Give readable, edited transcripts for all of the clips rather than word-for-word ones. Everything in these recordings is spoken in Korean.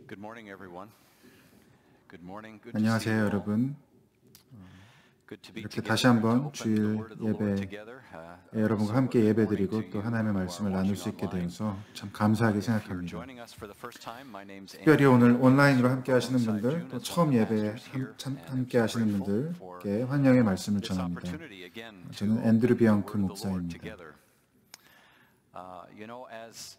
Good morning, everyone. Good morning. Good to see 안녕하세요, you all. 여러분. Good to be 이렇게 together 다시 and to 한번 open the 주일 Word of the Lord 예배에 together. 여러분과 So 함께 good morning 예배드리고 to 또 you 하나님의 who are 말씀을 나눌 수 watching 있게 online. 되어서 참 감사하게 If you're 생각합니다. joining us for the first time, my name's 특별히 Andrew. 오늘 I 온라인으로 serve 함께 하시는 alongside 분들, June 또 as one 처음 of the 예배에 pastors here, and I'm 함께 so 하시는 grateful for 분들께 환영의 말씀을 this 전합니다. opportunity again to 저는 open 앤드류 the 비앙크 Word of the Lord 목사입니다. together. As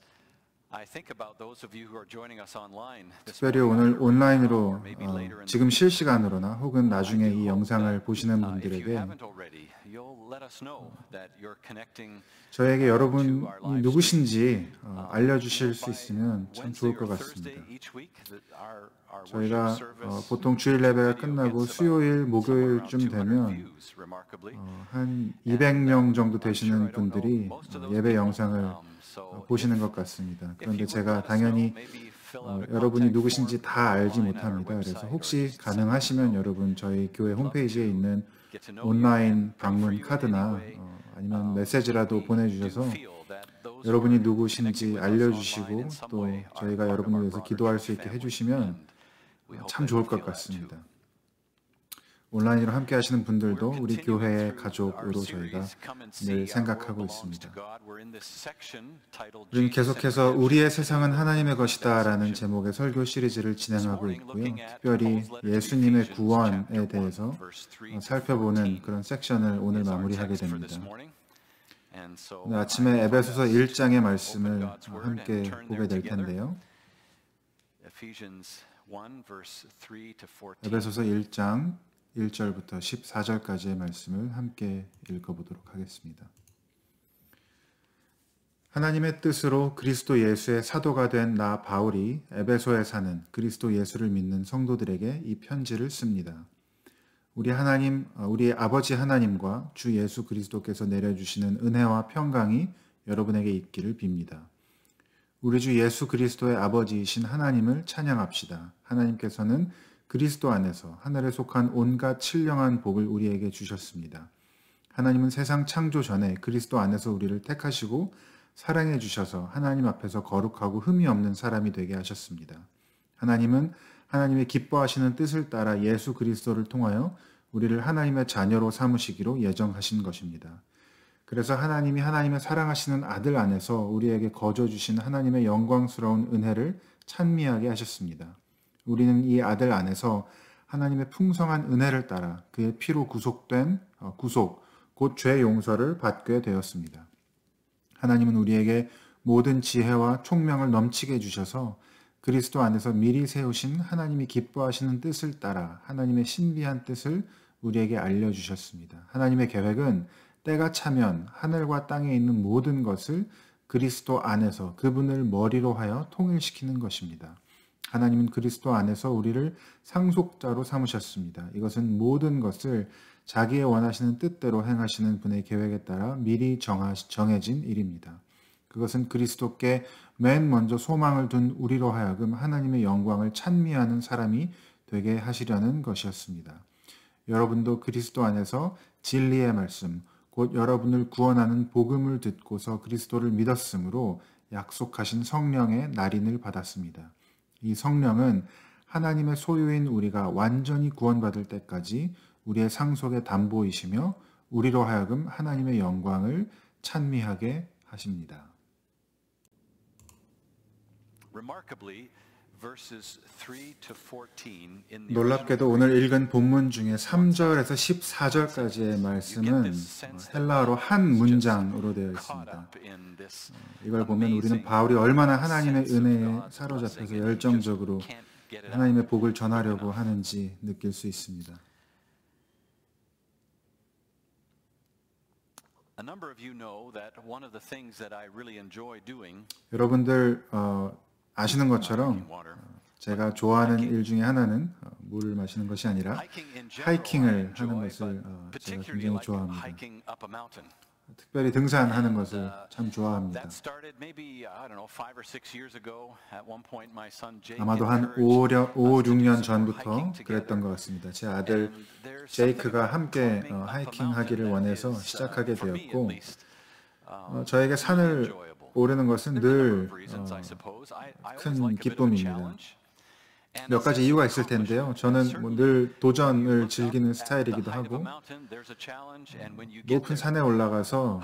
I think about those of you who are joining us online this 특별히 morning, 오늘 온라인으로 or maybe later in the 지금 week, 실시간으로나 혹은 나중에 I do 이 hope 영상을 that, 보시는 if you 분들에게 haven't already, you'll let us know that you're connecting 저에게 to 여러분이 our live stream. 누구신지 알려주실 수 By 있으면 참 Wednesday 좋을 것 or 같습니다. Thursday each week, that our 저희가 worship service 보통 주일 예배가 video 끝나고 gets 수요일, about somewhere around 목요일쯤 200 되면 views, remarkably. 한 And 200명 정도 I'm sure 되시는 I don't know 분들이 most of those 예배 people. 영상을 So 보시는 if 것 같습니다. If 그런데 you would 제가 let us know, 당연히 maybe fill out a 여러분이 contact 누구신지 form 다 알지 online at our 못합니다. 그래서 website, or 혹시 just send an 가능하시면 email. 여러분 저희 교회 We'd love 홈페이지에 to 있는 get to know you 온라인 and pray for 방문 you in any 카드나 way. 아니면 메시지라도 We do 보내주셔서 feel that those who 여러분이 are connecting 누구신지 with us online 알려주시고 in some 또 way are 저희가 part of 여러분을 our 위해서 broader 기도할 church 수 있게 family. 해주시면 And we hope 참 that 좋을 you 것 feel that too. 같습니다. 온라인으로 함께 하시는 분들도 We're 우리 continuing 교회의 through our 가족으로 저희가 series, Come and 늘 See, Our World 생각하고 Belongs to 있습니다. God. We're in this section titled 우리는 Jesus and 계속해서 Redemption. 우리의 세상은 하나님의 Today we'll 것이다 finish that 라는 section. 제목의 설교 시리즈를 This 진행하고 morning, 있고요. looking at 특별히 Paul's letter to 예수님의 Ephesians, 구원에 chapter 1, 대해서 verse 3 to 살펴보는 14 그런 섹션을 오늘 is our 마무리하게 text for this 됩니다. morning. And so 오늘 I 아침에 invite 에베소서 us to 1장의 open 말씀을 God's Word 함께 and turn 보게 there 될 together. 텐데요. Ephesians 1, verse 3 to 14. 에베소서 1장 1절부터 14절까지의 말씀을 함께 읽어보도록 하겠습니다. 하나님의 뜻으로 그리스도 예수의 사도가 된 나 바울이 에베소에 사는 그리스도 예수를 믿는 성도들에게 이 편지를 씁니다. 우리 아버지 하나님과 주 예수 그리스도께서 내려주시는 은혜와 평강이 여러분에게 있기를 빕니다. 우리 주 예수 그리스도의 아버지이신 하나님을 찬양합시다. 하나님께서는 그리스도 안에서 하늘에 속한 온갖 신령한 복을 우리에게 주셨습니다. 하나님은 세상 창조 전에 그리스도 안에서 우리를 택하시고 사랑해 주셔서 하나님 앞에서 거룩하고 흠이 없는 사람이 되게 하셨습니다. 하나님은 하나님의 기뻐하시는 뜻을 따라 예수 그리스도를 통하여 우리를 하나님의 자녀로 삼으시기로 예정하신 것입니다. 그래서 하나님이 하나님의 사랑하시는 아들 안에서 우리에게 거저 주신 하나님의 영광스러운 은혜를 찬미하게 하셨습니다. 우리는 이 아들 안에서 하나님의 풍성한 은혜를 따라 그의 피로 구속된 구속, 곧 죄 용서를 받게 되었습니다. 하나님은 우리에게 모든 지혜와 총명을 넘치게 주셔서 그리스도 안에서 미리 세우신 하나님이 기뻐하시는 뜻을 따라 하나님의 신비한 뜻을 우리에게 알려주셨습니다. 하나님의 계획은 때가 차면 하늘과 땅에 있는 모든 것을 그리스도 안에서 그분을 머리로 하여 통일시키는 것입니다. 하나님은 그리스도 안에서 우리를 상속자로 삼으셨습니다. 이것은 모든 것을 자기의 원하시는 뜻대로 행하시는 분의 계획에 따라 미리 정해진 일입니다. 그것은 그리스도께 맨 먼저 소망을 둔 우리로 하여금 하나님의 영광을 찬미하는 사람이 되게 하시려는 것이었습니다. 여러분도 그리스도 안에서 진리의 말씀, 곧 여러분을 구원하는 복음을 듣고서 그리스도를 믿었으므로 약속하신 성령의 날인을 받았습니다. 이 성령은 하나님의 소유인 우리가 완전히 구원받을 때까지 우리의 상속의 담보이시며 우리로 하여금 하나님의 영광을 찬미하게 하십니다. 놀랍게도 오늘 읽은 본문 중에 3절에서 14절까지의 말씀은 헬라어로 한 문장으로 되어 있습니다. 이걸 보면 우리는 바울이 얼마나 하나님의 은혜에 사로잡혀서 열정적으로 하나님의 복을 전하려고 하는지 느낄 수 있습니다. 여러분들 아시는 것처럼 제가 좋아하는 일 중에 하나는 물을 마시는 것이 아니라 하이킹을 하는 것을 제가 굉장히 좋아합니다. 특별히 등산하는 것을 참 좋아합니다. 아마도 한 5, 6년 전부터 그랬던 것 같습니다. 제 아들 제이크가 함께 하이킹하기를 원해서 시작하게 되었고 저에게 산을 오르는 것은 늘 큰 기쁨입니다. 몇 가지 이유가 있을 텐데요. 저는 늘 도전을 즐기는 스타일이기도 하고 높은 산에 올라가서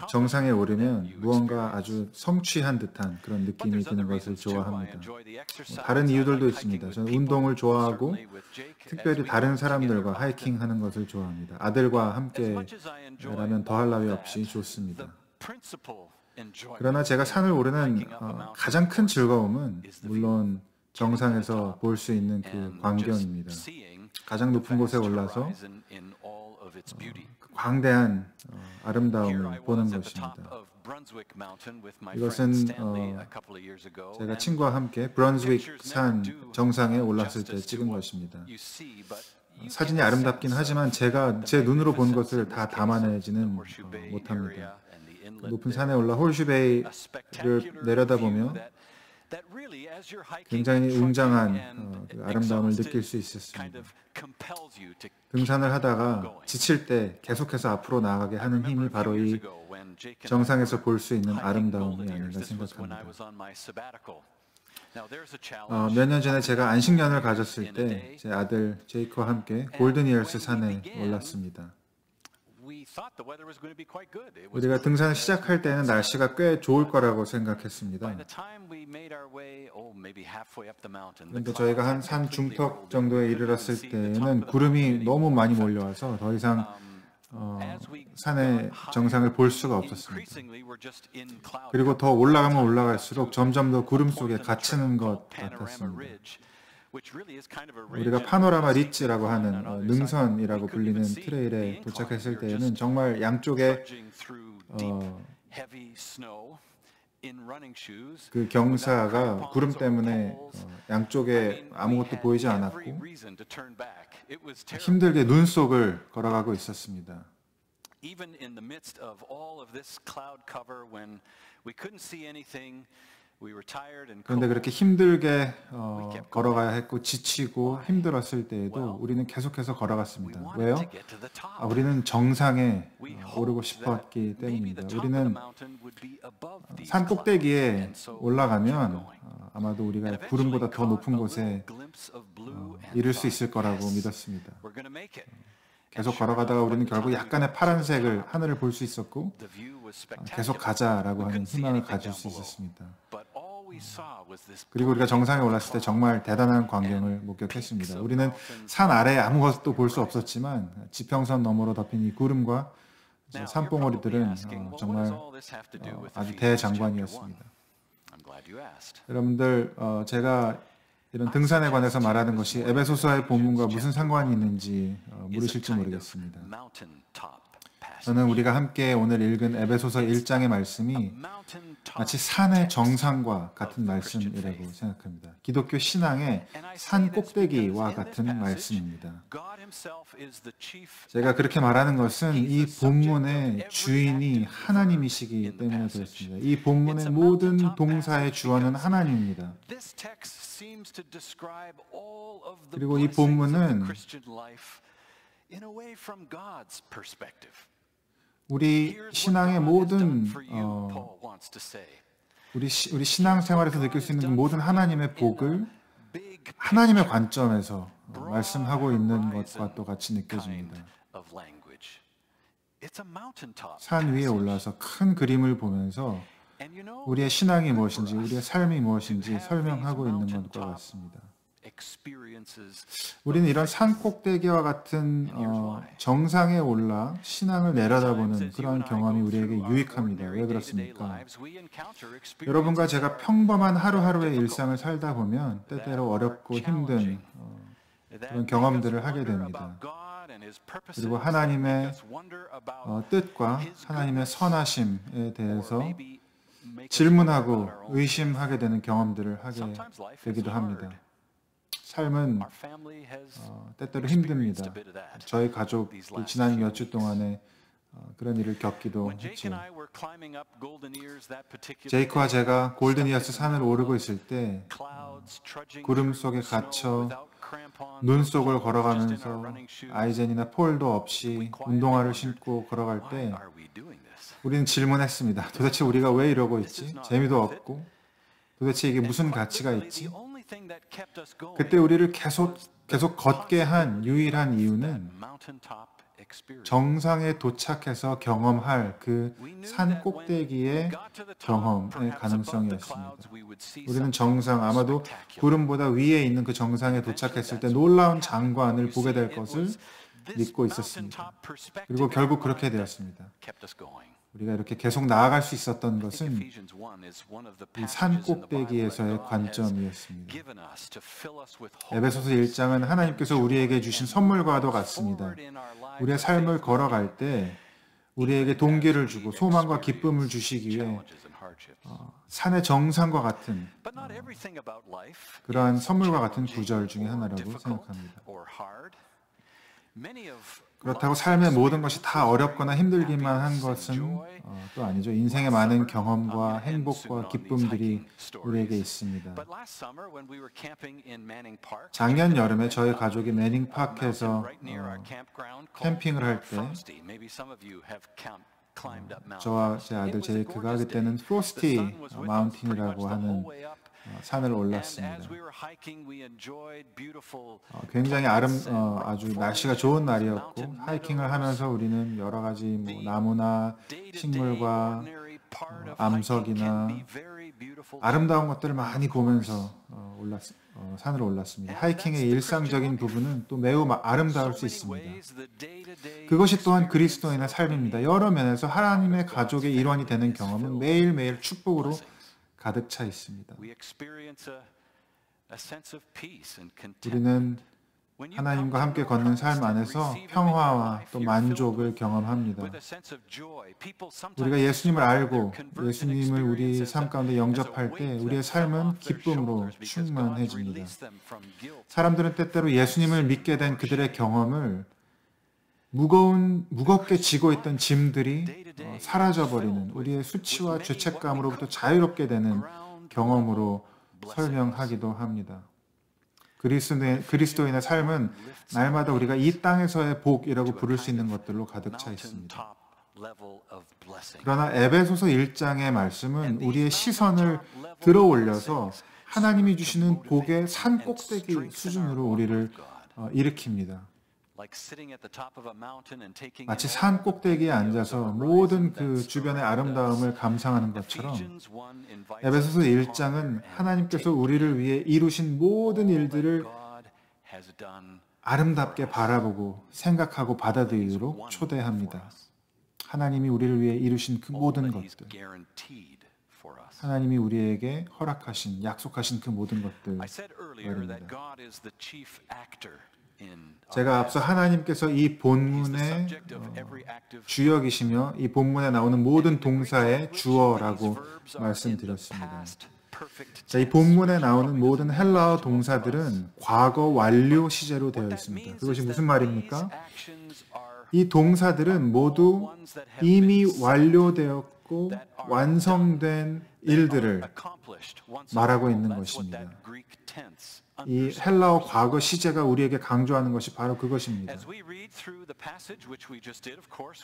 정상에 오르면 무언가 아주 성취한 듯한 그런 느낌이 드는 것을 좋아합니다. 다른 이유들도 있습니다. 저는 운동을 좋아하고 특별히 다른 사람들과 하이킹하는 것을 좋아합니다. 아들과 함께라면 더할 나위 없이 좋습니다. 그러나 제가 산을 오르는 가장 큰 즐거움은 물론 정상에서 볼 수 있는 그 광경입니다. 가장 높은 곳에 올라서 그 광대한 아름다움을 보는 것입니다. 이것은 제가 친구와 함께 브런즈윅 산 정상에 올랐을 때 찍은 것입니다. 사진이 아름답긴 하지만 제가 제 눈으로 본 것을 다 담아내지는 못합니다. 높은 산에 올라 홀슈베이를 내려다보며 굉장히 웅장한 그 아름다움을 느낄 수 있었습니다. 등산을 하다가 지칠 때 계속해서 앞으로 나아가게 하는 힘이 바로 이 정상에서 볼 수 있는 아름다움이 아닌가 생각합니다. 몇 년 전에 제가 안식년을 가졌을 때 제 아들 제이크와 함께 골든 이어스 산에 올랐습니다. 우리가 등산을 시작할 때는 날씨가 꽤 좋을 거라고 생각했습니다. 그런데 저희가 한 산 중턱 정도에 이르렀을 때는 구름이 너무 많이 몰려와서 더 이상 산의 정상을 볼 수가 없었습니다. 그리고 더 올라가면 올라갈수록 점점 더 구름 속에 갇히는 것 같았습니다. 우리가 파노라마 리츠라고 하는 능선이라고 불리는 트레일에 도착했을 때에는 정말 양쪽에 그 경사가 구름 때문에 양쪽에 아무것도 보이지 않았고 힘들게 눈 속을 걸어가고 있었습니다. 그런데 그렇게 힘들게 걸어가야 했고 지치고 힘들었을 때에도 우리는 계속해서 걸어갔습니다. 왜요? 우리는 정상에 오르고 싶었기 때문입니다. 우리는 산 꼭대기에 올라가면 아마도 우리가 구름보다 더 높은 곳에 이를 수 있을 거라고 믿었습니다. 계속 걸어가다가 우리는 결국 약간의 파란색을 하늘을 볼 수 있었고 계속 가자라고 하는 희망을 가질 수 있었습니다. 그리고 우리가 정상에 올랐을 때 정말 대단한 광경을 목격했습니다. 우리는 산 아래에 아무것도 볼 수 없었지만 지평선 너머로 덮인 이 구름과 산봉우리들은 정말 아주 대장관이었습니다. 여러분들 제가 이런 등산에 관해서 말하는 것이 에베소서의 본문과 무슨 상관이 있는지 물으실지 모르겠습니다. 저는 우리가 함께 오늘 읽은 에베소서 1장의 말씀이 마치 산의 정상과 같은 말씀이라고 생각합니다. 기독교 신앙의 산 꼭대기와 같은 말씀입니다. 제가 그렇게 말하는 것은 이 본문의 주인이 하나님이시기 때문에 그렇습니다. 이 본문의 모든 동사의 주어는 하나님입니다. 그리고 이 본문은 우리 신앙의 모든 우리 신앙생활에서 느낄 수 있는 모든 하나님의 복을 하나님의 관점에서 말씀하고 있는 것과 똑같이 느껴집니다. 산 위에 올라서 큰 그림을 보면서 우리의 신앙이 무엇인지, 우리의 삶이 무엇인지 설명하고 있는 것과 같습니다. 우리는 이런 산 꼭대기와 같은 정상에 올라 신앙을 내려다보는 그런 경험이 우리에게 유익합니다. 왜 그렇습니까? 여러분과 제가 평범한 하루하루의 일상을 살다 보면 때때로 어렵고 힘든 그런 경험들을 하게 됩니다. 그리고 하나님의 뜻과 하나님의 선하심에 대해서 질문하고 의심하게 되는 경험들을 하게 되기도 합니다. 삶은 때때로 힘듭니다. 저희 가족이 지난 몇 주 동안에 그런 일을 겪기도 했죠. 제이크와 제가 골든 이어스 산을 오르고 있을 때 구름 속에 갇혀 눈 속을 걸어가면서 아이젠이나 폴도 없이 운동화를 신고 걸어갈 때 우리는 질문했습니다. 도대체 우리가 왜 이러고 있지? 재미도 없고 도대체 이게 무슨 가치가 있지? thing that kept us going 그때 우리를 계속 걷게 한 유일한 이유는 mountaintop experience. 정상에 도착해서 경험할 그 산 꼭대기의 경험의 가능성이었습니다. 우리는 정상, 아마도 구름보다 위에 있는 그 정상에 도착했을 때 놀라운 장관을 보게 될 것을 믿고 있었습니다. 그리고 결국 그렇게 되었습니다. 우리가 이렇게 계속 나아갈 수 있었던 것은 이 산 꼭대기에서의 관점이었습니다. 에베소서 1장은 하나님께서 우리에게 주신 선물과도 같습니다. 우리의 삶을 걸어갈 때 우리에게 동기를 주고 소망과 기쁨을 주시기 위해 산의 정상과 같은 그러한 선물과 같은 구절 중에 하나라고 생각합니다. 그렇다고 삶의 모든 것이 다 어렵거나 힘들기만 한 것은 또 아니죠. 인생의 많은 경험과 행복과 기쁨들이 우리에게 있습니다. 작년 여름에 저희 가족이 매닝파크에서 캠핑을 할 때 저와 제 아들 제이크가 그때는 프로스티 마운틴이라고 하는 산을 올랐습니다. 굉장히 아주 날씨가 좋은 날이었고 하이킹을 하면서 우리는 여러 가지 나무나 식물과 암석이나 아름다운 것들을 많이 보면서 산을 올랐습니다. 하이킹의 일상적인 부분은 또 매우 아름다울 수 있습니다. 그것이 또한 그리스도인의 삶입니다. 여러 면에서 하나님의 가족의 일원이 되는 경험은 매일매일 축복으로 가득 차 있습니다. 우리는 하나님과 함께 걷는 삶 안에서 평화와 또 만족을 경험합니다. 우리가 예수님을 알고 예수님을 우리 삶 가운데 영접할 때 우리의 삶은 기쁨으로 충만해집니다. 사람들은 때때로 예수님을 믿게 된 그들의 경험을 무겁게 지고 있던 짐들이 사라져버리는 우리의 수치와 죄책감으로부터 자유롭게 되는 경험으로 설명하기도 합니다. 그리스도인의 삶은 날마다 우리가 이 땅에서의 복이라고 부를 수 있는 것들로 가득 차 있습니다. 그러나 에베소서 1장의 말씀은 우리의 시선을 들어 올려서 하나님이 주시는 복의 산 꼭대기 수준으로 우리를 일으킵니다. 마치 산 꼭대기에 앉아서 모든 그 주변의 아름다움을 감상하는 것처럼 에베소서 1장은 하나님께서 우리를 위해 이루신 모든 일들을 아름답게 바라보고 생각하고 받아들이도록 초대합니다. 하나님이 우리를 위해 이루신 그 모든 것들, 하나님이 우리에게 허락하신, 약속하신 그 모든 것들 말입니다. 제가 앞서 하나님께서 이 본문의 주역이시며 이 본문에 나오는 모든 동사의 주어라고 말씀드렸습니다. 자, 이 본문에 나오는 모든 헬라어 동사들은 과거 완료 시제로 되어 있습니다. 그것이 무슨 말입니까? 이 동사들은 모두 이미 완료되었고 완성된 일들을 말하고 있는 것입니다. 이 헬라어 과거 시제가 우리에게 강조하는 것이 바로 그것입니다.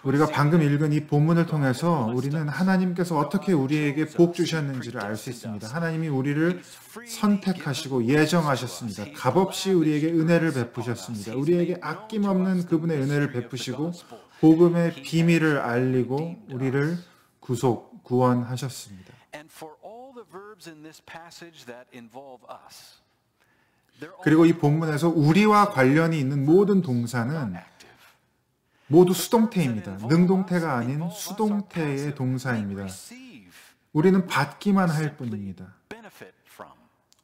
우리가 방금 읽은 이 본문을 통해서 우리는 하나님께서 어떻게 우리에게 복 주셨는지를 알 수 있습니다. 하나님이 우리를 선택하시고 예정하셨습니다. 값없이 우리에게 은혜를 베푸셨습니다. 우리에게 아낌없는 그분의 은혜를 베푸시고 복음의 비밀을 알리고 우리를 구원하셨습니다. 그리고 이 본문에서 우리와 관련이 있는 모든 동사는 모두 수동태입니다. 능동태가 아닌 수동태의 동사입니다. 우리는 받기만 할 뿐입니다.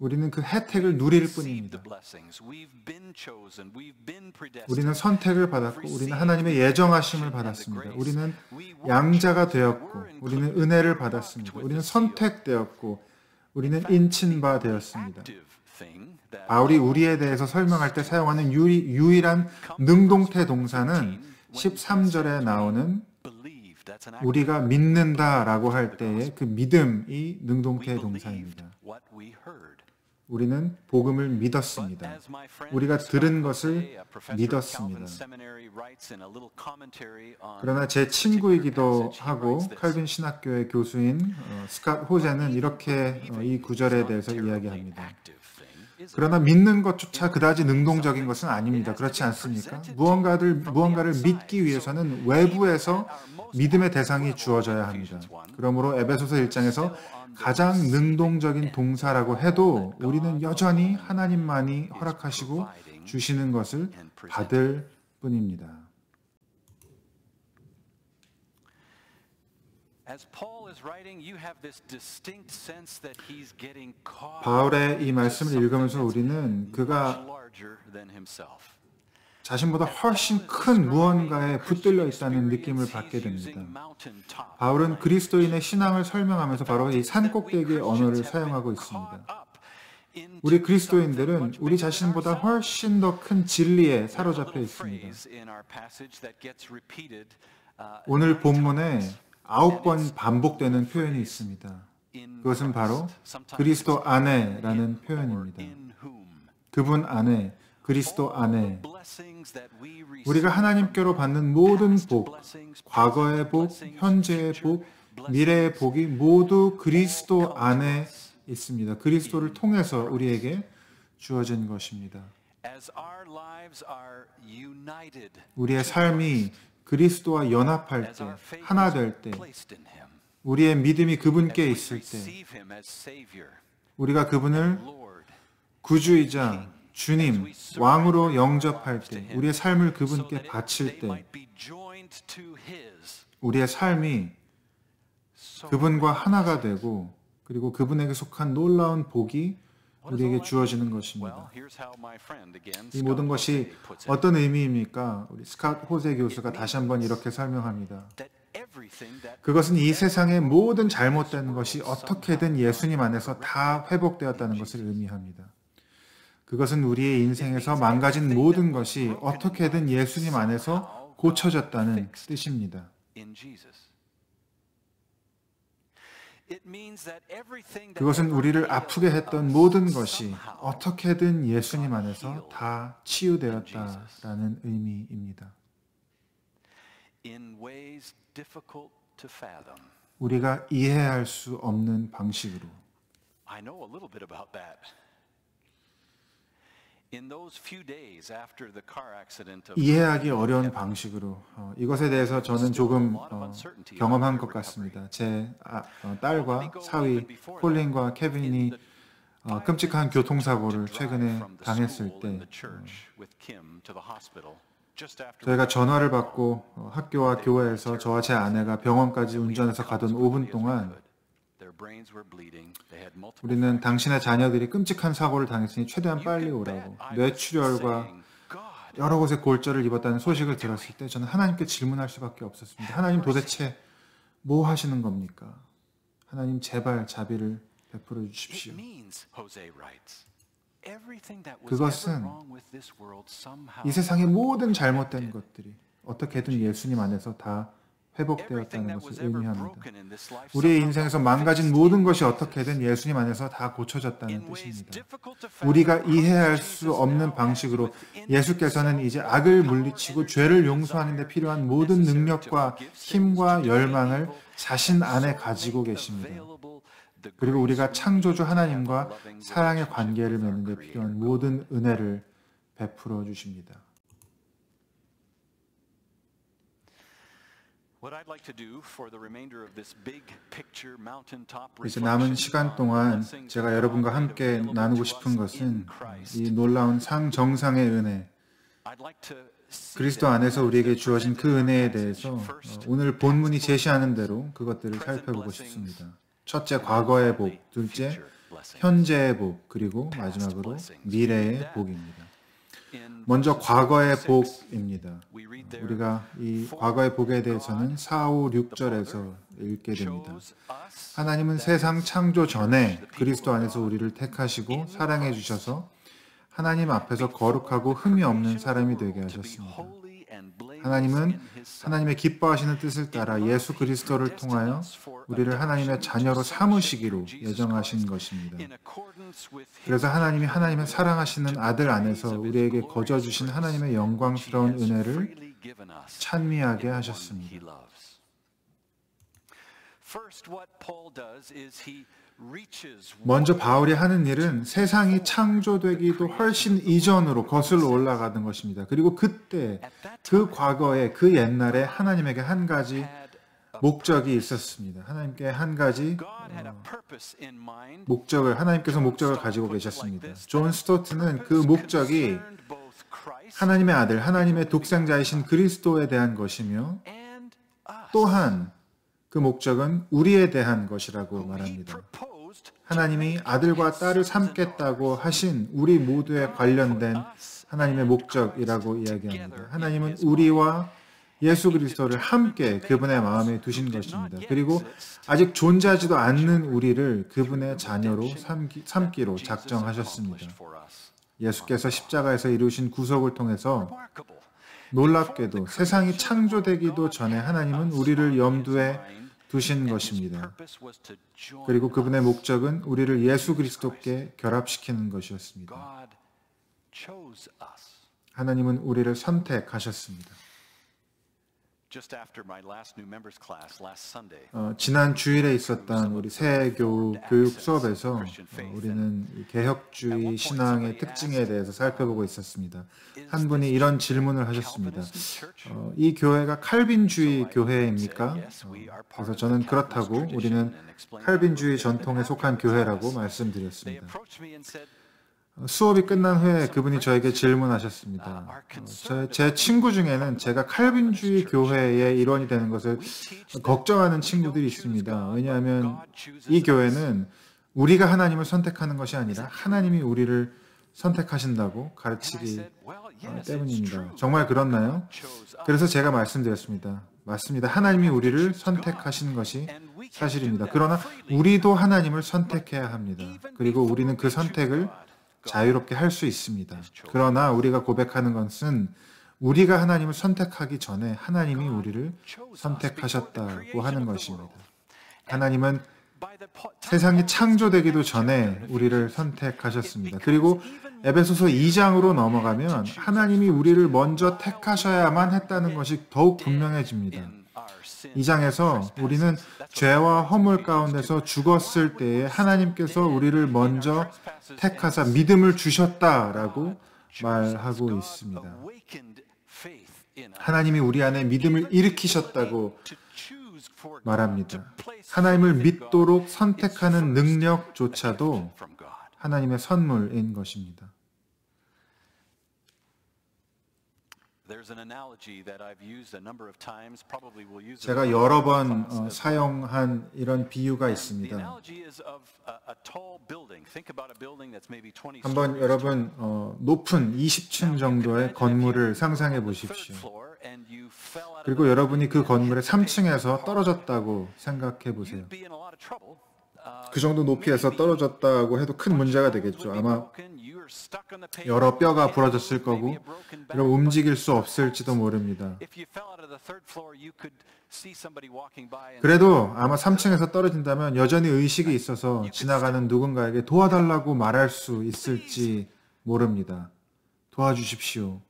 우리는 그 혜택을 누릴 뿐입니다. 우리는 선택을 받았고 우리는 하나님의 예정하심을 받았습니다. 우리는 양자가 되었고 우리는 은혜를 받았습니다. 우리는 선택되었고 우리는 인친 바 되었습니다. 바울이 우리에 대해서 설명할 때 사용하는 유일한 능동태 동사는 13절에 나오는 우리가 믿는다라고 할 때의 그 믿음이 능동태 동사입니다. 우리는 복음을 믿었습니다. 우리가 들은 것을 믿었습니다. 그러나 제 친구이기도 하고 칼빈 신학교의 교수인 스캇 호제는 이렇게 이 구절에 대해서 이야기합니다. 그러나 믿는 것조차 그다지 능동적인 것은 아닙니다. 그렇지 않습니까? 무언가를 믿기 위해서는 외부에서 믿음의 대상이 주어져야 합니다. 그러므로 에베소서 1장에서 가장 능동적인 동사라고 해도 우리는 여전히 하나님만이 허락하시고 주시는 것을 받을 뿐입니다. 바울의 이 말씀을 읽으면서 우리는 그가 자신보다 훨씬 큰 무언가에 붙들려 있다는 느낌을 받게 됩니다. 바울은 그리스도인의 신앙을 설명하면서 바로 이 산꼭대기의 언어를 사용하고 있습니다. 우리 그리스도인들은 우리 자신보다 훨씬 더 큰 진리에 사로잡혀 있습니다. 오늘 본문에 9번 반복되는 표현이 있습니다. 그것은 바로 그리스도 안에라는 표현입니다. 그분 안에, 그리스도 안에 우리가 하나님께로 받는 모든 복, 과거의 복, 현재의 복, 미래의 복이 모두 그리스도 안에 있습니다. 그리스도를 통해서 우리에게 주어진 것입니다. 우리의 삶이 그리스도와 연합할 때, 하나 될 때, 우리의 믿음이 그분께 있을 때, 우리가 그분을 구주이자 주님, 왕으로 영접할 때, 우리의 삶을 그분께 바칠 때, 우리의 삶이 그분과 하나가 되고, 그리고 그분에게 속한 놀라운 복이 우리에게 주어지는 것입니다. 이 모든 것이 어떤 의미입니까? 우리 스캇 호세 교수가 다시 한번 이렇게 설명합니다. 그것은 이 세상의 모든 잘못된 것이 어떻게든 예수님 안에서 다 회복되었다는 것을 의미합니다. 그것은 우리의 인생에서 망가진 모든 것이 어떻게든 예수님 안에서 고쳐졌다는 뜻입니다. 그것은 우리를 아프게 했던 모든 것이 어떻게든 예수님 안에서 다 치유되었다라는 의미입니다. 우리가 이해할 수 없는 방식으로. 이해하기 어려운 방식으로 이것에 대해서 저는 조금 경험한 것 같습니다. 제 딸과 사위 콜린과 케빈이 끔찍한 교통사고를 최근에 당했을 때 저희가 전화를 받고 학교와 교회에서 저와 제 아내가 병원까지 운전해서 가던 5분 동안 우리는 당신의 자녀들이 끔찍한 사고를 당했으니 최대한 빨리 오라고, 뇌출혈과 여러 곳에 골절을 입었다는 소식을 들었을 때 저는 하나님께 질문할 수밖에 없었습니다. 하나님 도대체 뭐 하시는 겁니까? 하나님 제발 자비를 베풀어 주십시오. 그것은 이 세상의 모든 잘못된 것들이 어떻게든 예수님 안에서 다 회복되었다는 것을 의미합니다. 우리의 인생에서 망가진 모든 것이 어떻게든 예수님 안에서 다 고쳐졌다는 뜻입니다. 우리가 이해할 수 없는 방식으로 예수께서는 이제 악을 물리치고 죄를 용서하는 데 필요한 모든 능력과 힘과 열망을 자신 안에 가지고 계십니다. 그리고 우리가 창조주 하나님과 사랑의 관계를 맺는 데 필요한 모든 은혜를 베풀어 주십니다. 이제 남은 시간 동안 제가 여러분과 함께 나누고 싶은 것은 이 놀라운 상정상의 은혜, 그리스도 안에서 우리에게 주어진 그 은혜에 대해서 오늘 본문이 제시하는 대로 그것들을 살펴보고 싶습니다. 첫째, 과거의 복, 둘째, 현재의 복, 그리고 마지막으로 미래의 복입니다. 먼저 과거의 복입니다. 우리가 이 과거의 복에 대해서는 4, 5, 6절에서 읽게 됩니다. 하나님은 세상 창조 전에 그리스도 안에서 우리를 택하시고 사랑해 주셔서 하나님 앞에서 거룩하고 흠이 없는 사람이 되게 하셨습니다. 하나님은 하나님의 기뻐하시는 뜻을 따라 예수 그리스도를 통하여 우리를 하나님의 자녀로 삼으시기로 예정하신 것입니다. 그래서 하나님이 하나님의 사랑하시는 아들 안에서 우리에게 거저 주신 하나님의 영광스러운 은혜를 찬미하게 하셨습니다. 먼저 바울이 하는 일은 세상이 창조되기도 훨씬 이전으로 거슬러 올라가는 것입니다. 그리고 그때 그 과거에 그 옛날에 하나님에게 한 가지 목적이 있었습니다. 하나님께 한 가지 하나님께서 목적을 가지고 계셨습니다. 존 스토트는 그 목적이 하나님의 아들, 하나님의 독생자이신 그리스도에 대한 것이며 또한 그 목적은 우리에 대한 것이라고 말합니다. 하나님이 아들과 딸을 삼겠다고 하신 우리 모두에 관련된 하나님의 목적이라고 이야기합니다. 하나님은 우리와 예수 그리스도를 함께 그분의 마음에 두신 것입니다. 그리고 아직 존재하지도 않는 우리를 그분의 자녀로 삼기로 작정하셨습니다. 예수께서 십자가에서 이루신 구속을 통해서 놀랍게도 세상이 창조되기도 전에 하나님은 우리를 염두에 두신 것입니다. 그리고 그분의 목적은 우리를 예수 그리스도께 결합시키는 것이었습니다. 하나님은 우리를 선택하셨습니다. 지난 주일에 있었던 우리 새 교육 수업에서 우리는 개혁주의 신앙의 특징에 대해서 살펴보고 있었습니다. 한 분이 이런 질문을 하셨습니다. 이 교회가 칼빈주의 교회입니까? 그래서 저는 그렇다고 우리는 칼빈주의 전통에 속한 교회라고 말씀드렸습니다. 수업이 끝난 후에 그분이 저에게 질문하셨습니다. 제 친구 중에는 제가 칼빈주의 교회의 일원이 되는 것을 걱정하는 친구들이 있습니다. 왜냐하면 이 교회는 우리가 하나님을 선택하는 것이 아니라 하나님이 우리를 선택하신다고 가르치기 때문입니다. 정말 그렇나요? 그래서 제가 말씀드렸습니다. 맞습니다. 하나님이 우리를 선택하신 것이 사실입니다. 그러나 우리도 하나님을 선택해야 합니다. 그리고 우리는 그 선택을 자유롭게 할 수 있습니다. 그러나 우리가 고백하는 것은 우리가 하나님을 선택하기 전에 하나님이 우리를 선택하셨다고 하는 것입니다. 하나님은 세상이 창조되기도 전에 우리를 선택하셨습니다. 그리고 에베소서 2장으로 넘어가면 하나님이 우리를 먼저 택하셔야만 했다는 것이 더욱 분명해집니다. 2장에서 우리는 죄와 허물 가운데서 죽었을 때에 하나님께서 우리를 먼저 택하사 믿음을 주셨다라고 말하고 있습니다. 하나님이 우리 안에 믿음을 일으키셨다고 말합니다. 하나님을 믿도록 선택하는 능력조차도 하나님의 선물인 것입니다. 제가 여러 번 사용한 이런 비유가 있습니다. 한번 여러분 높은 20층 정도의 건물을 상상해 보십시오. 그리고 여러분이 그 건물의 3층에서 떨어졌다고 생각해 보세요. 그 정도 높이에서 떨어졌다고 해도 큰 문제가 되겠죠. 아마 여러 뼈가 부러졌을 거고 움직일 수 없을지도 모릅니다. 그래도 아마 3층에서 떨어진다면 여전히 의식이 있어서 지나가는 누군가에게 도와달라고 말할 수 있을지 모릅니다. 도와주십시오.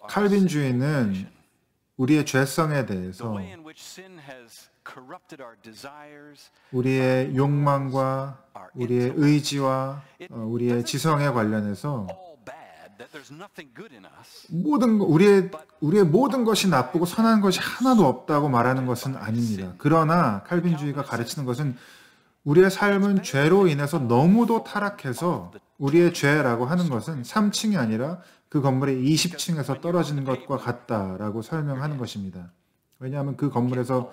칼빈주의는 우리의 죄성에 대해서 우리의 욕망과 우리의 의지와 우리의 지성에 관련해서 우리의 모든 것이 나쁘고 선한 것이 하나도 없다고 말하는 것은 아닙니다. 그러나 칼빈주의가 가르치는 것은 우리의 삶은 죄로 인해서 너무도 타락해서 우리의 죄라고 하는 것은 3층이 아니라 그 건물의 20층에서 떨어지는 것과 같다라고 설명하는 것입니다. 왜냐하면 그 건물에서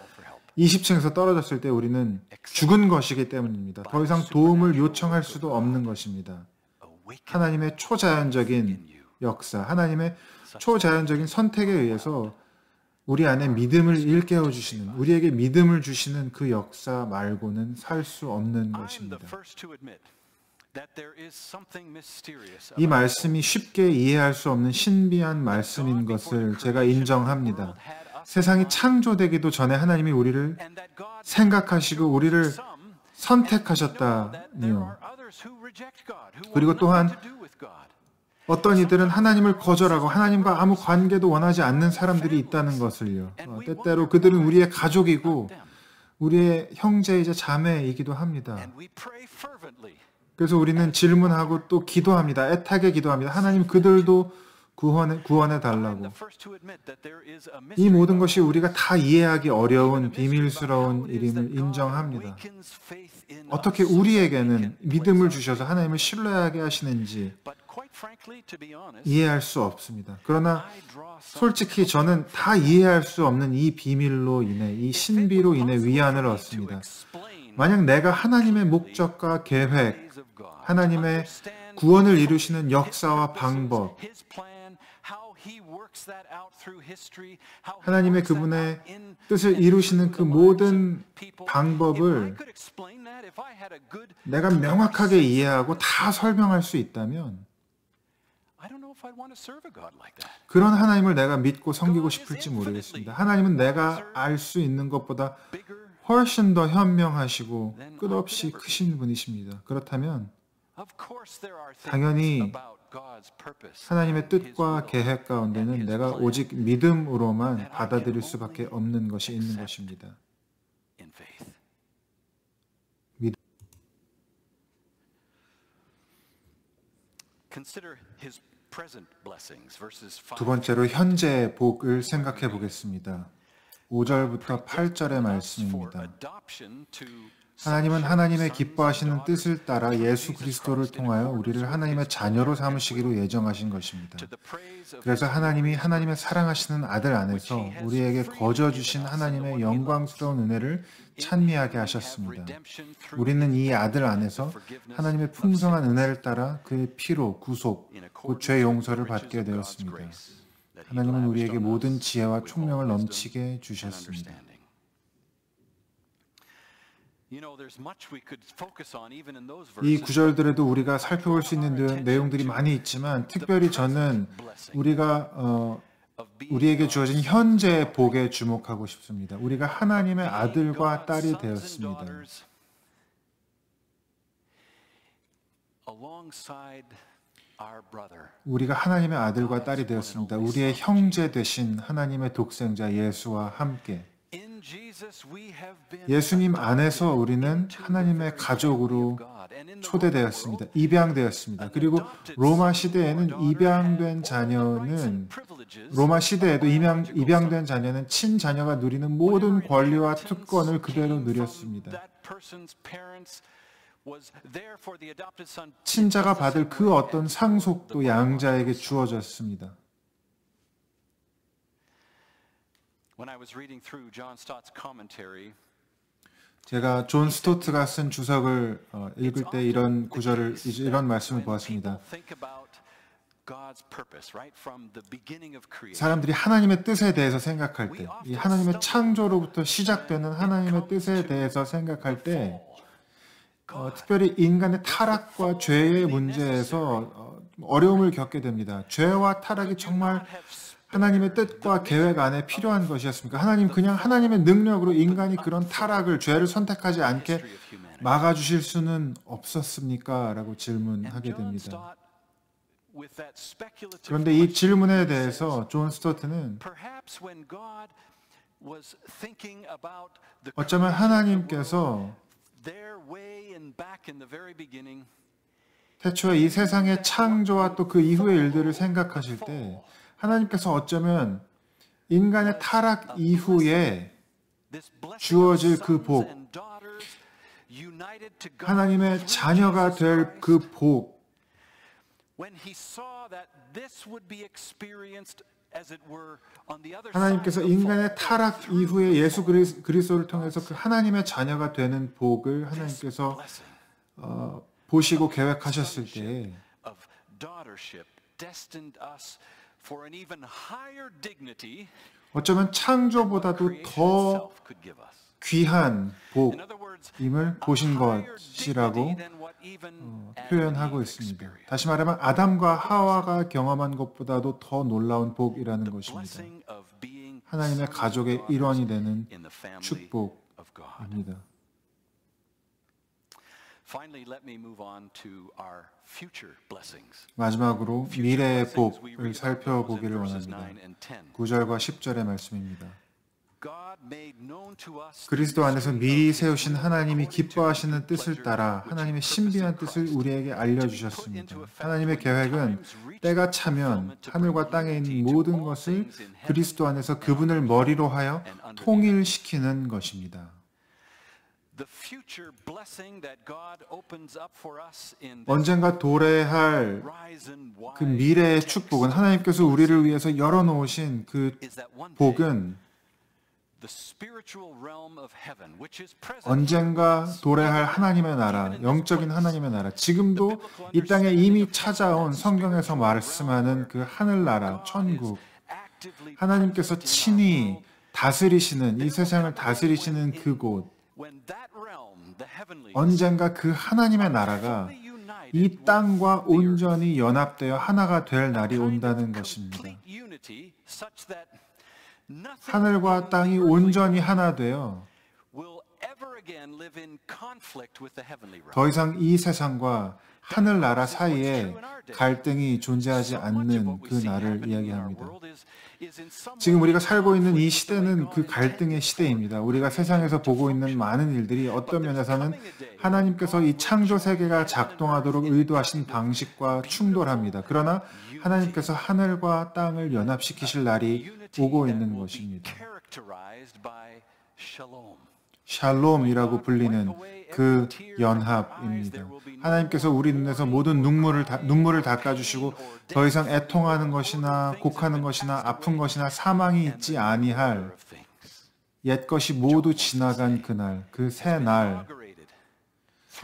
20층에서 떨어졌을 때 우리는 죽은 것이기 때문입니다. 더 이상 도움을 요청할 수도 없는 것입니다. 하나님의 초자연적인 역사, 하나님의 초자연적인 선택에 의해서 우리 안에 믿음을 일깨워 주시는, 우리에게 믿음을 주시는 그 역사 말고는 살 수 없는 것입니다. 이 말씀이 쉽게 이해할 수 없는 신비한 말씀인 것을 제가 인정합니다. 세상이 창조되기도 전에 하나님이 우리를 생각하시고 우리를 선택하셨다니요. 그리고 또한 어떤 이들은 하나님을 거절하고 하나님과 아무 관계도 원하지 않는 사람들이 있다는 것을요. 때때로 그들은 우리의 가족이고 우리의 형제이자 자매이기도 합니다. And we pray fervently. 그래서 우리는 질문하고 또 기도합니다. 애타게 기도합니다. 하나님 그들도 구원해 I'm 달라고. the first to admit that there is a 이 mystery 모든 about 것이 all 우리가 this. 다 이해하기 어려운 Even a mystery about 비밀스러운 how it is that 일임을 God 인정합니다. awakens faith in 어떻게 us so that we 우리에게는 can place 믿음을 our 주셔서 faith. 하나님을 신뢰하게 하시는지 But quite frankly, to be honest, 이해할 수 없습니다. 그러나 I draw some 솔직히 저는 다 이해할 수 없는 이 비밀로 인해, 이 If it 신비로 were 인해 possible 위안을 for me to 얻습니다. explain 만약 내가 하나님의 clearly 목적과 the 계획, ways of God, 하나님의 understand 구원을 His 이루시는 역사와 purposes, 방법, His plan, how He works that out through history, how He 하나님의 works that 그분의 out in 뜻을 and 이루시는 through 그 the lives of 모든 people. 방법을 If I could explain that, if I had a good 내가 clear 명확하게 sense of 이해하고 this, 다 설명할 수 있다면 I don't know if I'd want to serve a God like that. 그런 하나님을 내가 믿고 섬기고 싶을지 모르겠습니다. 하나님은 내가 알 수 있는 것보다 Bigger, 훨씬 더 현명하시고 끝없이 크신 분이십니다. 그렇다면 of course there are things 당연히 about God's purpose, 하나님의 and His 뜻과 will, 계획 and 가운데는 His 내가 plan 오직 믿음으로만 받아들일 수밖에 없는 것이 있는 것입니다. in faith. 믿- Consider His present blessings, verses 5. 두 번째로 현재의 복을 생각해 보겠습니다. 5절부터 8절의 말씀입니다. 하나님은 하나님의 기뻐하시는 뜻을 따라 예수 그리스도를 통하여 우리를 하나님의 자녀로 삼으시기로 예정하신 것입니다. 그래서 하나님이 하나님의 사랑하시는 아들 안에서 우리에게 거저 주신 하나님의 영광스러운 은혜를 찬미하게 하셨습니다. 우리는 이 아들 안에서 하나님의 풍성한 은혜를 따라 그의 피로 구속, 곧 죄 용서를 받게 되었습니다. 하나님은 우리에게 모든 지혜와 총명을 넘치게 주셨습니다. 이 구절들에도 우리가 살펴볼 수 있는 내용들이 많이 있지만 특별히 저는 우리가 우리에게 주어진 현재의 복에 주목하고 싶습니다. 우리가 하나님의 아들과 딸이 되었습니다. 우리가 하나님의 아들과 딸이 되었습니다. 우리의 형제 되신 하나님의 독생자 예수와 함께 예수님 안에서 우리는 하나님의 가족으로 초대되었습니다. 입양되었습니다. 그리고 로마 시대에는 입양된 자녀는 로마 시대에도 입양된 자녀는 친자녀가 누리는 모든 권리와 특권을 그대로 누렸습니다. 친자가 받을 그 어떤 상속도 양자에게 주어졌습니다. 제가 존 스토트가 쓴 주석을 읽을 때 이런 구절을 이런 말씀을 보았습니다. 사람들이 하나님의 뜻에 대해서 생각할 때, 이 하나님의 창조로부터 시작되는 하나님의 뜻에 대해서 생각할 때, 특별히 인간의 타락과 죄의 문제에서 어려움을 겪게 됩니다. 죄와 타락이 정말 하나님의 뜻과 계획 안에 필요한 것이었습니까? 하나님 그냥 하나님의 능력으로 인간이 그런 타락을, 죄를 선택하지 않게 막아주실 수는 없었습니까? 라고 질문하게 됩니다. 그런데 이 질문에 대해서 존 스토트는 어쩌면 하나님께서 태초에 이 세상의 창조와 또 그 이후의 일들을 생각하실 때 하나님께서 어쩌면 인간의 타락 이후에 주어질 그 복, 하나님의 자녀가 될 그 복, 하나님께서 인간의 타락 이후에 예수 그리스도를 통해서 그 하나님의 자녀가 되는 복을 하나님께서 보시고 계획하셨을 때 어쩌면 창조보다도 더 귀한 복임을 보신 것이라고 표현하고 있습니다. 다시 말하면 아담과 하와가 경험한 것보다도 더 놀라운 복이라는 것입니다. 하나님의 가족의 일원이 되는 축복입니다. 마지막으로 미래의 복을 살펴보기를 원합니다. 9절과 10절의 말씀입니다. 그리스도 안에서 미리 세우신 하나님이 기뻐하시는 뜻을 따라 하나님의 신비한 뜻을 우리에게 알려주셨습니다. 하나님의 계획은 때가 차면 하늘과 땅에 있는 모든 것을 그리스도 안에서 그분을 머리로 하여 통일시키는 것입니다. 언젠가 도래할 그 미래의 축복은 하나님께서 우리를 위해서 열어놓으신 그 복은 언젠가 도래할 하나님의 나라, 영적인 하나님의 나라, 지금도 이 땅에 이미 찾아온 성경에서 말씀하는 그 하늘나라, 천국, 하나님께서 친히 다스리시는, 이 세상을 다스리시는 그곳, 언젠가 그 하나님의 나라가 이 땅과 온전히 연합되어 하나가 될 날이 온다는 것입니다. 하늘과 땅이 온전히 하나 되어 더 이상 이 세상과 하늘나라 사이에 갈등이 존재하지 않는 그 날을 이야기합니다. 지금 우리가 살고 있는 이 시대는 그 갈등의 시대입니다. 우리가 세상에서 보고 있는 많은 일들이 어떤 면에서는 하나님께서 이 창조 세계가 작동하도록 의도하신 방식과 충돌합니다. 그러나 하나님께서 하늘과 땅을 연합시키실 날이 오고 있는 것입니다. 샬롬이라고 불리는 그 연합입니다. 하나님께서 우리 눈에서 모든 눈물을 닦아주시고 더 이상 애통하는 것이나 곡하는 것이나 아픈 것이나 사망이 있지 아니할 옛것이 모두 지나간 그날, 그 새 날,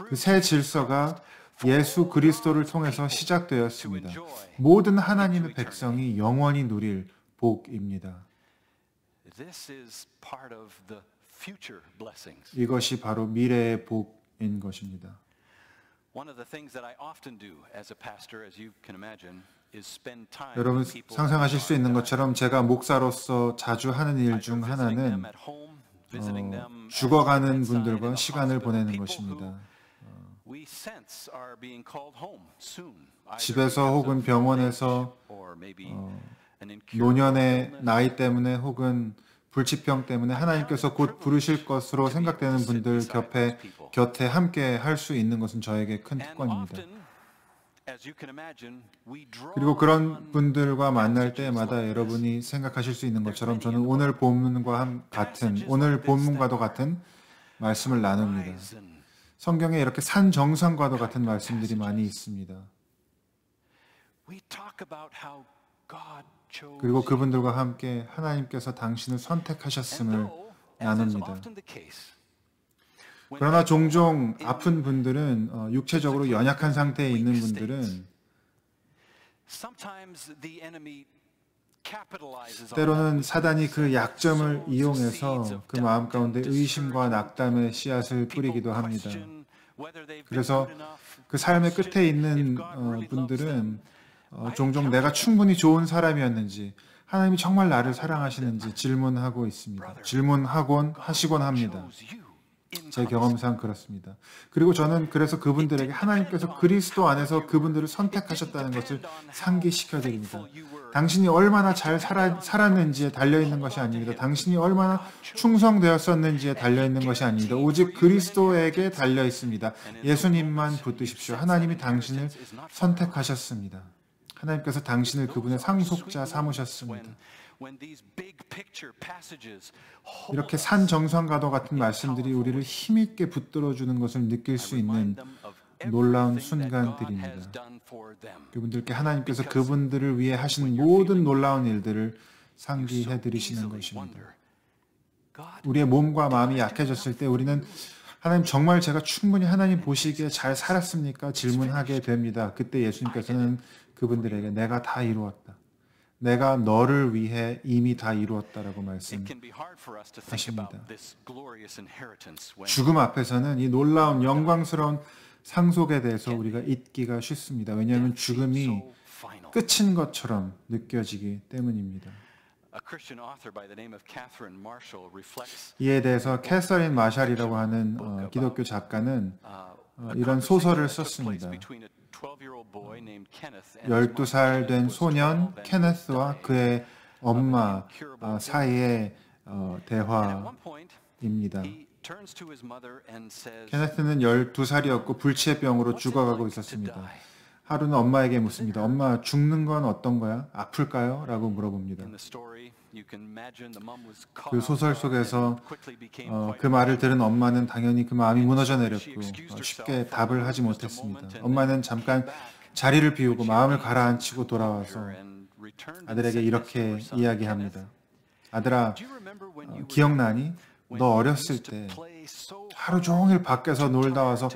그 새 질서가 예수 그리스도를 통해서 시작되었습니다. 모든 하나님의 백성이 영원히 누릴 복입니다. 이것이 바로 미래의 복인 것입니다. 여러분 상상하실 수 있는 것처럼 제가 목사로서 자주 하는 일 중 하나는 죽어가는 분들과 시간을 보내는 것입니다. 집에서 혹은 병원에서 노년의 나이 때문에 혹은 불치병 때문에 하나님께서 곧 부르실 것으로 생각되는 분들 곁에 함께 할 수 있는 것은 저에게 큰 특권입니다. 그리고 그런 분들과 만날 때마다 여러분이 생각하실 수 있는 것처럼 저는 오늘 본문과도 같은 말씀을 나눕니다. 성경에 이렇게 산정상과도 같은 말씀들이 많이 있습니다. 그리고 그분들과 함께 하나님께서 당신을 선택하셨음을 나눕니다. 그러나 종종 아픈 분들은, 육체적으로 연약한 상태에 있는 분들은 때로는 사단이 그 약점을 이용해서 그 마음 가운데 의심과 낙담의 씨앗을 뿌리기도 합니다. 그래서 그 삶의 끝에 있는 분들은 종종 내가 충분히 좋은 사람이었는지, 하나님이 정말 나를 사랑하시는지 질문하고 있습니다. 하시곤 합니다. 제 경험상 그렇습니다. 그리고 저는 그래서 그분들에게 하나님께서 그리스도 안에서 그분들을 선택하셨다는 것을 상기시켜드립니다. 당신이 얼마나 잘 살았는지에 달려있는 것이 아닙니다. 당신이 얼마나 충성되었었는지에 달려있는 것이 아닙니다. 오직 그리스도에게 달려있습니다. 예수님만 붙드십시오. 하나님이 당신을 선택하셨습니다. 하나님께서 당신을 그분의 상속자 삼으셨습니다. 이렇게 산정상과도 같은 말씀들이 우리를 힘있게 붙들어주는 것을 느낄 수 있는 놀라운 순간들입니다. 그분들께 하나님께서 그분들을 위해 하신 모든 놀라운 일들을 상기해드리시는 것입니다. 우리의 몸과 마음이 약해졌을 때 우리는 하나님 정말 제가 충분히 하나님 보시기에 잘 살았습니까? 질문하게 됩니다. 그때 예수님께서는 그분들에게 내가 다 이루었다. 내가 너를 위해 이미 다 이루었다라고 말씀하십니다. 죽음 앞에서는 이 놀라운 영광스러운 상속에 대해서 우리가 잊기가 쉽습니다. 왜냐하면 죽음이 끝인 것처럼 느껴지기 때문입니다. 이에 대해서 캐서린 마샬이라고 하는 기독교 작가는 이런 소설을 썼습니다. 12살 된 소년 케네스와 그의 엄마 사이에 대화입니다. he turns to his mother and says, 케네스는 12살이었고 불치의 병으로 죽어가고 있었습니다. 하루는 엄마에게 묻습니다. 엄마, 죽는 건 어떤 거야? 아플까요? 라고 물어봅니다. in the story, you can imagine the mom was caught 그 소설 off guard 속에서 and quickly became 그 quite 말을 emotional. 들은 엄마는 당연히 그 마음이 무너져 내렸고 쉽게 답을 하지 못했습니다. 엄마는 잠깐 자리를 비우고 마음을 가라앉히고 돌아와서 아들에게 이렇게 이야기합니다. 아들아, 기억나니? 너 어렸을 때 하루 종일 밖에서 놀다 와서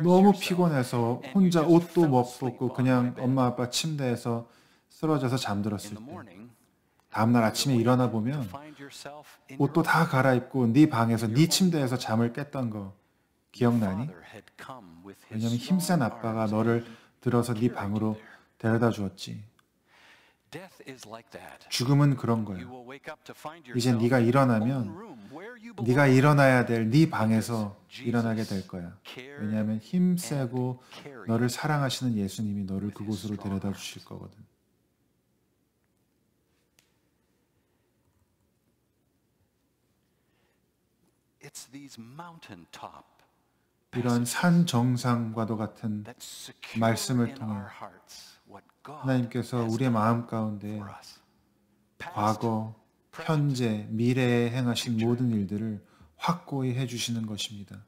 너무 피곤해서 혼자 옷도 못 벗고 그냥 엄마 아빠 침대에서 쓰러져서 잠들었을 때 다음날 아침에 일어나 보면 옷도 다 갈아입고 네 방에서 네 침대에서 잠을 깼던 거 기억나니? 왜냐면 힘센 아빠가 너를 들어서 네 방으로 데려다 주었지. 죽음은 그런 거야. 이제 네가 일어나면 네가 일어나야 될 네 방에서 일어나게 될 거야. 왜냐하면 힘세고 너를 사랑하시는 예수님이 너를 그곳으로 데려다 주실 거거든. 이런 산 정상과도 같은 말씀을 통해 하나님께서 우리의 마음 가운데 과거, 현재, 미래에 행하신 모든 일들을 확고히 해주시는 것입니다.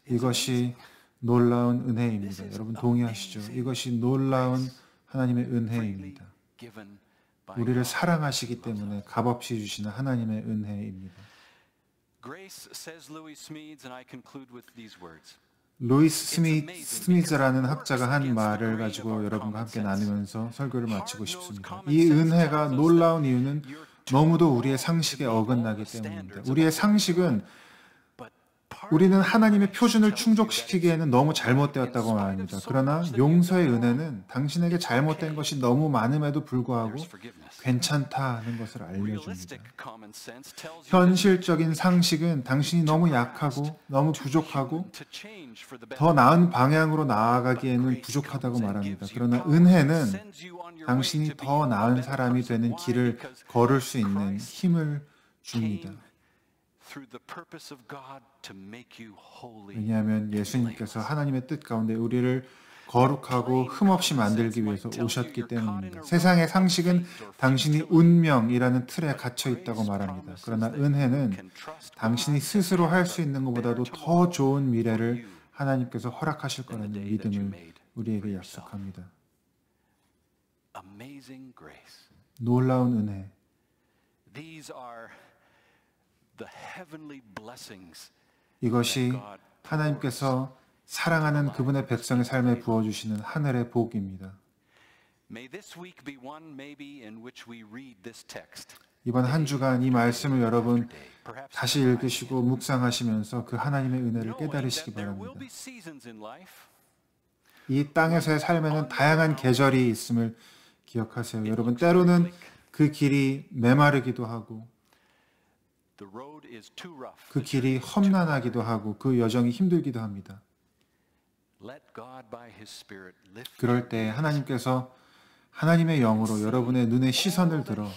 이것이 놀라운 은혜입니다. 여러분 동의하시죠? 이것이 놀라운 하나님의 은혜입니다. 우리를 사랑하시기 때문에 값없이 주시는 하나님의 은혜입니다. 루이스 스미즈라는 학자가 한 말을 가지고 여러분과 함께 나누면서 설교를 마치고 싶습니다. 이 은혜가 놀라운 이유는 너무도 우리의 상식에 어긋나기 때문입니다. 우리의 상식은 우리는 하나님의 표준을 충족시키기에는 너무 잘못되었다고 말합니다. 그러나 용서의 은혜는 당신에게 잘못된 것이 너무 많음에도 불구하고 괜찮다는 것을 알려줍니다. 현실적인 상식은 당신이 너무 약하고 너무 부족하고 더 나은 방향으로 나아가기에는 부족하다고 말합니다. 그러나 은혜는 당신이 더 나은 사람이 되는 길을 걸을 수 있는 힘을 줍니다. 왜냐하면 예수님께서 하나님의 뜻 가운데 우리를 거룩하고 흠없이 만들기 위해서 오셨기 때문입니다. 세상의 상식은 당신이 운명이라는 틀에 갇혀 있다고 말합니다. 그러나 은혜는 당신이 스스로 할 수 있는 것보다도 더 좋은 미래를 하나님께서 허락하실 거라는 믿음을 우리에게 약속합니다. 놀라운 은혜. 이것이 하나님께서 사랑하는 그분의 백성의 삶에 부어주시는 하늘의 복입니다. 이번 한 주간 이 말씀을 여러분 다시 읽으시고 묵상하시면서 그 하나님의 은혜를 깨달으시기 바랍니다. 이 땅에서의 삶에는 다양한 계절이 있음을 기억하세요. 여러분 때로는 그 길이 메마르기도 하고 그 길이 험난하기도 하고 그 여정이 힘들기도 합니다. 그럴 때 하나님께서 하나님의 영으로 여러분의 눈에 시선을 들어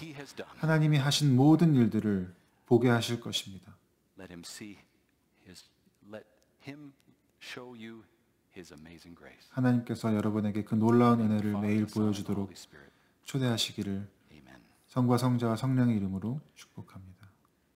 하나님이 하신 모든 일들을 보게 하실 것입니다. 하나님께서 여러분에게 그 놀라운 은혜를 매일 보여주도록 초대하시기를 성과 성자와 성령의 이름으로 축복합니다.